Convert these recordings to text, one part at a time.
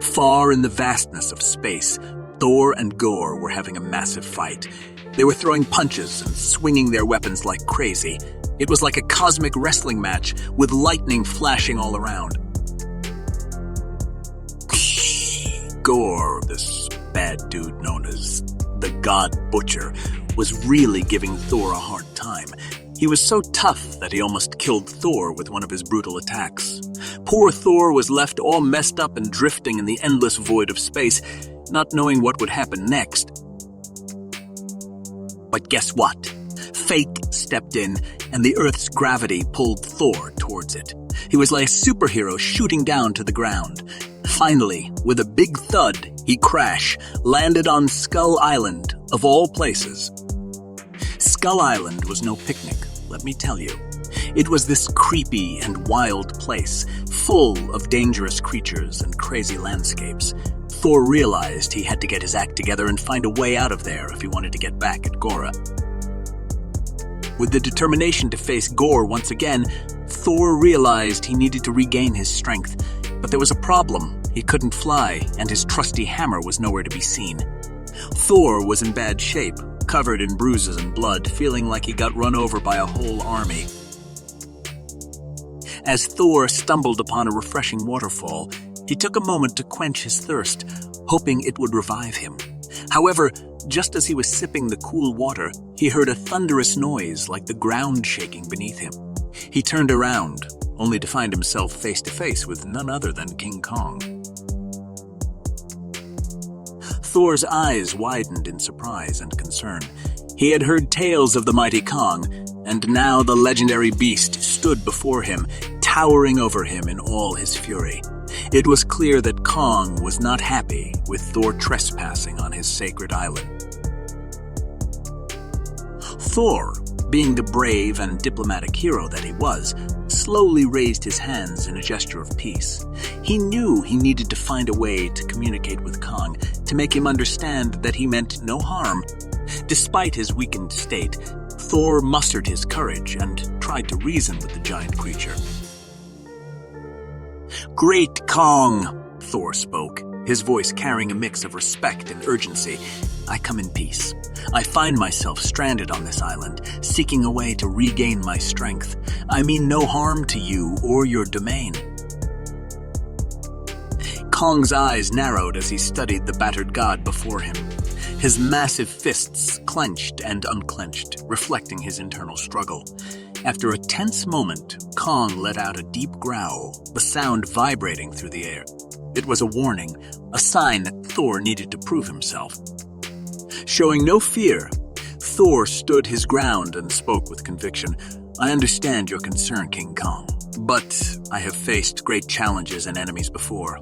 Far in the vastness of space, Thor and Gorr were having a massive fight. They were throwing punches and swinging their weapons like crazy. It was like a cosmic wrestling match with lightning flashing all around. Gorr, this bad dude known as the God Butcher, was really giving Thor a hard time. He was so tough that he almost killed Thor with one of his brutal attacks. Poor Thor was left all messed up and drifting in the endless void of space, not knowing what would happen next. But guess what? Fate stepped in, and the Earth's gravity pulled Thor towards it. He was like a superhero shooting down to the ground. Finally, with a big thud, he crashed, landed on Skull Island, of all places. Skull Island was no picnic, let me tell you. It was this creepy and wild place, full of dangerous creatures and crazy landscapes. Thor realized he had to get his act together and find a way out of there if he wanted to get back at Gorr. With the determination to face Gorr once again, Thor realized he needed to regain his strength. But there was a problem. He couldn't fly, and his trusty hammer was nowhere to be seen. Thor was in bad shape, covered in bruises and blood, feeling like he got run over by a whole army. As Thor stumbled upon a refreshing waterfall, he took a moment to quench his thirst, hoping it would revive him. However, just as he was sipping the cool water, he heard a thunderous noise like the ground shaking beneath him. He turned around, only to find himself face to face with none other than King Kong. Thor's eyes widened in surprise and concern. He had heard tales of the mighty Kong, and now the legendary beast stood before him, towering over him in all his fury. It was clear that Kong was not happy with Thor trespassing on his sacred island. Thor, being the brave and diplomatic hero that he was, slowly raised his hands in a gesture of peace. He knew he needed to find a way to communicate with Kong, to make him understand that he meant no harm. Despite his weakened state, Thor mustered his courage and tried to reason with the giant creature. "Great Kong," Thor spoke, his voice carrying a mix of respect and urgency. "I come in peace. I find myself stranded on this island, seeking a way to regain my strength. I mean no harm to you or your domain." Kong's eyes narrowed as he studied the battered god before him. His massive fists clenched and unclenched, reflecting his internal struggle. After a tense moment, Kong let out a deep growl, the sound vibrating through the air. It was a warning, a sign that Thor needed to prove himself. Showing no fear, Thor stood his ground and spoke with conviction. "I understand your concern, King Kong, but I have faced great challenges and enemies before.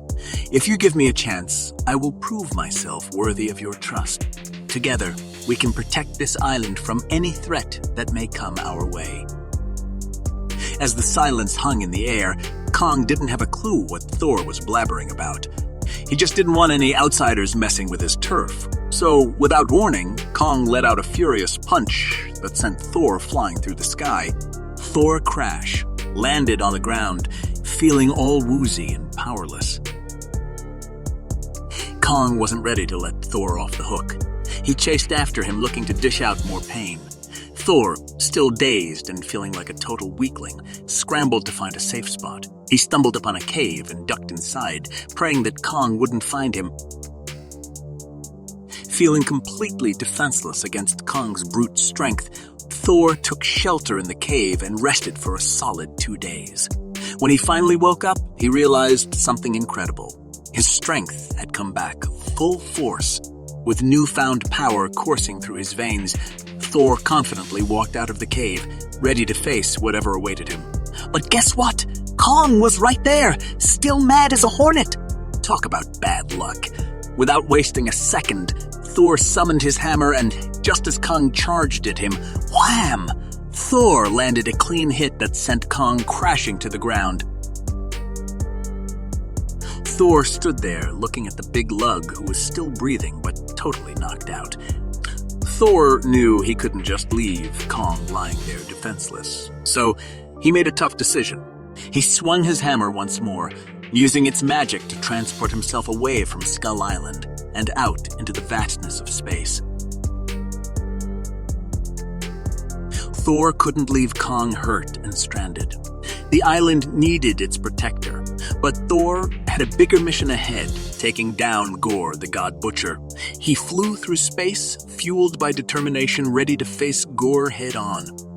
If you give me a chance, I will prove myself worthy of your trust. Together, we can protect this island from any threat that may come our way." As the silence hung in the air, Kong didn't have a clue what Thor was blabbering about. He just didn't want any outsiders messing with his turf. So, without warning, Kong let out a furious punch that sent Thor flying through the sky. Thor crashed, landed on the ground, feeling all woozy and powerless. Kong wasn't ready to let Thor off the hook. He chased after him, looking to dish out more pain. Thor, still dazed and feeling like a total weakling, scrambled to find a safe spot. He stumbled upon a cave and ducked inside, praying that Kong wouldn't find him. Feeling completely defenseless against Kong's brute strength, Thor took shelter in the cave and rested for a solid 2 days. When he finally woke up, he realized something incredible. His strength had come back full force. With newfound power coursing through his veins, Thor confidently walked out of the cave, ready to face whatever awaited him. But guess what? Kong was right there, still mad as a hornet. Talk about bad luck. Without wasting a second, Thor summoned his hammer, and just as Kong charged at him, wham! Thor landed a clean hit that sent Kong crashing to the ground. Thor stood there, looking at the big lug who was still breathing but totally knocked out. Thor knew he couldn't just leave Kong lying there defenseless, so he made a tough decision. He swung his hammer once more, using its magic to transport himself away from Skull Island and out into the vastness of space. Thor couldn't leave Kong hurt and stranded. The island needed its protector, but Thor had a bigger mission ahead, taking down Gorr, the God Butcher. He flew through space, fueled by determination, ready to face Gorr head-on.